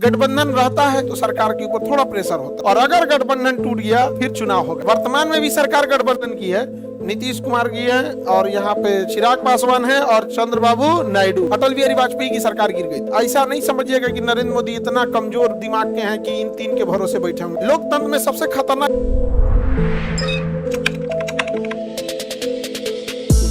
गठबंधन रहता है तो सरकार के ऊपर थोड़ा प्रेशर होता है, और अगर गठबंधन टूट गया फिर चुनाव होगा। वर्तमान में भी सरकार गठबंधन की है, नीतीश कुमार की है, और यहाँ पे चिराग पासवान है और चंद्रबाबू नायडू। अटल बिहारी वाजपेयी की सरकार गिर गई। ऐसा नहीं समझिएगा कि नरेंद्र मोदी इतना कमजोर दिमाग के हैं कि इन तीन के भरोसे बैठे होंगे। लोकतंत्र में सबसे खतरनाक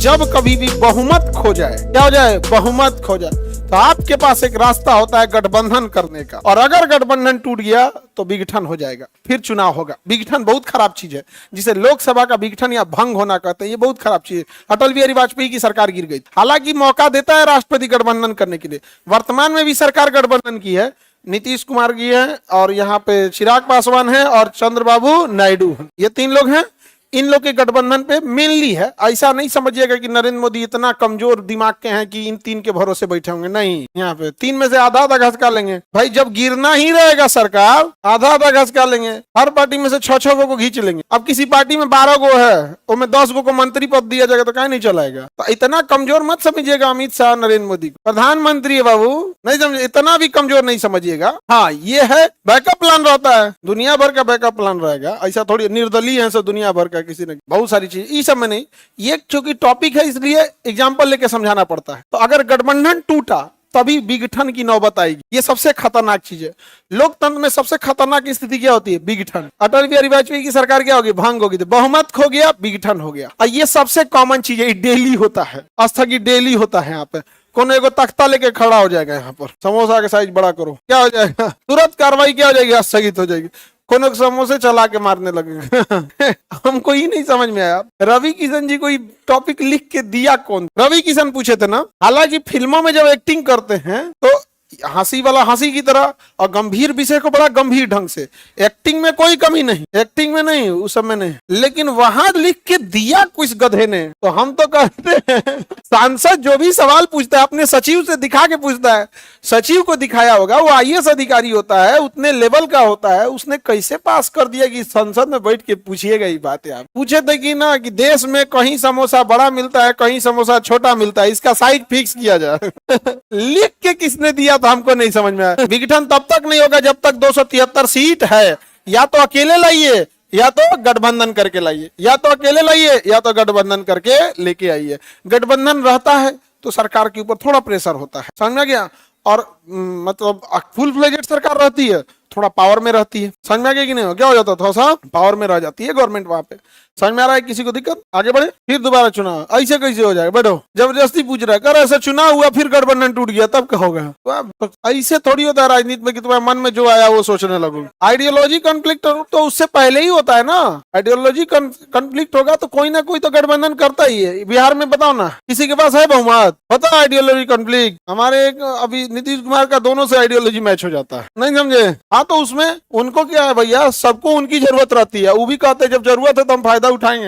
जब कभी भी बहुमत खो जाए, क्या हो जाए, बहुमत खो जाए, तो आपके पास एक रास्ता होता है गठबंधन करने का, और अगर गठबंधन टूट गया तो विघटन हो जाएगा, फिर चुनाव होगा। विघटन बहुत खराब चीज है, जिसे लोकसभा का विघटन या भंग होना कहते हैं, ये बहुत खराब चीज है। अटल बिहारी वाजपेयी की सरकार गिर गई, हालांकि मौका देता है राष्ट्रपति गठबंधन करने के लिए। वर्तमान में भी सरकार गठबंधन की है, नीतीश कुमार की है, और यहाँ पे चिराग पासवान है और चंद्रबाबू नायडू, ये तीन लोग हैं। इन लोग के गठबंधन पे मेनली है। ऐसा नहीं समझिएगा कि नरेंद्र मोदी इतना कमजोर दिमाग के हैं कि इन तीन के भरोसे बैठे होंगे, नहीं। यहाँ पे तीन में से आधा आधा घसका लेंगे भाई, जब गिरना ही रहेगा सरकार, आधा आधा घसका लेंगे। हर पार्टी में से 6-6 गो को खींच लेंगे। अब किसी पार्टी में 12 गो है, उनमें 10 गो को मंत्री पद दिया जाएगा तो क्या नहीं चलाएगा। तो इतना कमजोर मत समझिएगा अमित शाह नरेंद्र मोदी को। प्रधानमंत्री है बाबू, नहीं समझे, इतना भी कमजोर नहीं समझिएगा। हाँ, ये है बैकअप प्लान रहता है, दुनिया भर का बैकअप प्लान रहेगा। ऐसा थोड़ी निर्दलीय है दुनिया भर का, किसी ने बहुत सारी चीज, इस सब में नहीं। ये चूंकि टॉपिक है इसलिए एग्जाम्पल लेके समझाना पड़ता है। तो अगर गठबंधन टूटा तभी विघटन की नौबत आएगी। ये सबसे खतरनाक चीज है। लोकतंत्र में सबसे खतरनाक स्थिति क्या होती है, विघटन। अटल बिहारी वाजपेयी की सरकार क्या होगी, भंग होगी, तो बहुमत खो गया, विघटन हो गया। और ये सबसे कॉमन चीज है, डेली होता है, स्थगित डेली होता है। यहाँ पे कौन एगो तख्ता लेके खड़ा हो जाएगा, यहाँ पर समोसा के साइज बड़ा करो, क्या हो जाएगा, तुरंत कार्रवाई क्या हो जाएगी, स्थगित हो जाएगी। कोनो समोसे चला के मारने लगेगा। हमको ही नहीं समझ में आया। रवि किशन जी कोई टॉपिक लिख के दिया कौन? रवि किशन पूछे थे ना। हालांकि फिल्मों में जब एक्टिंग करते हैं तो हंसी वाला हंसी की तरह, और गंभीर विषय को बड़ा गंभीर ढंग से, एक्टिंग में कोई कमी नहीं, एक्टिंग में नहीं, उस समय नहीं। लेकिन वहां लिख के दिया कुछ गधे ने, तो हम तो कहते हैं सांसद जो भी सवाल पूछता है अपने सचिव से दिखा के पूछता है। सचिव को दिखाया होगा, वो आईएएस अधिकारी होता है, उतने लेवल का होता है, उसने कैसे पास कर दिया कि संसद में बैठ के पूछिएगा ये बातें। आप पूछे थे कि ना कि देश में कहीं समोसा बड़ा मिलता है, कहीं समोसा छोटा मिलता है, इसका साइज फिक्स किया जाए। लिख के किसने दिया तो हमको नहीं समझ में आया। विघटन तब तक नहीं होगा जब तक 273 सीट है। या तो अकेले लाइए, या तो गठबंधन करके लाइए, या तो अकेले लाइए, या तो गठबंधन करके लेके आइए। गठबंधन रहता है तो सरकार के ऊपर थोड़ा प्रेशर होता है, समझ में गया। और मतलब फुल फ्लेजेड सरकार रहती है, थोड़ा पावर में रहती है, समझ में आ गया कि नहीं, क्या हो जाता है, थोड़ा सा पावर में रह जाती है गवर्नमेंट वहां पे। समझ में आ रहा है किसी को दिक्कत? आगे बढ़े, फिर दोबारा चुनाव, ऐसे कैसे हो जाएगा? बैठो, जबरदस्ती पूछ रहा है, कर ऐसा चुनाव हुआ फिर गठबंधन टूट गया तब क्या होगा? तो ऐसे थोड़ी होता है राजनीति में कि तुम्हारे मन में जो आया वो सोचने लगो। आइडियोलॉजी कॉन्फ्लिक्ट तो उससे पहले ही होता है ना। आइडियोलॉजी कॉन्फ्लिक्ट होगा तो कोई ना कोई तो गठबंधन करता ही है। बिहार में बताओ ना, किसी के पास है बहुमत? पता आइडियोलॉजी कॉन्फ्लिक्ट हमारे अभी नीतीश कुमार का दोनों से आइडियोलॉजी मैच हो जाता है, नहीं समझे। हाँ, तो उसमें उनको क्या है भैया, सबको उनकी जरूरत रहती है। वो भी कहते हैं जब जरूरत है तो हम फायदा उठाएंगे।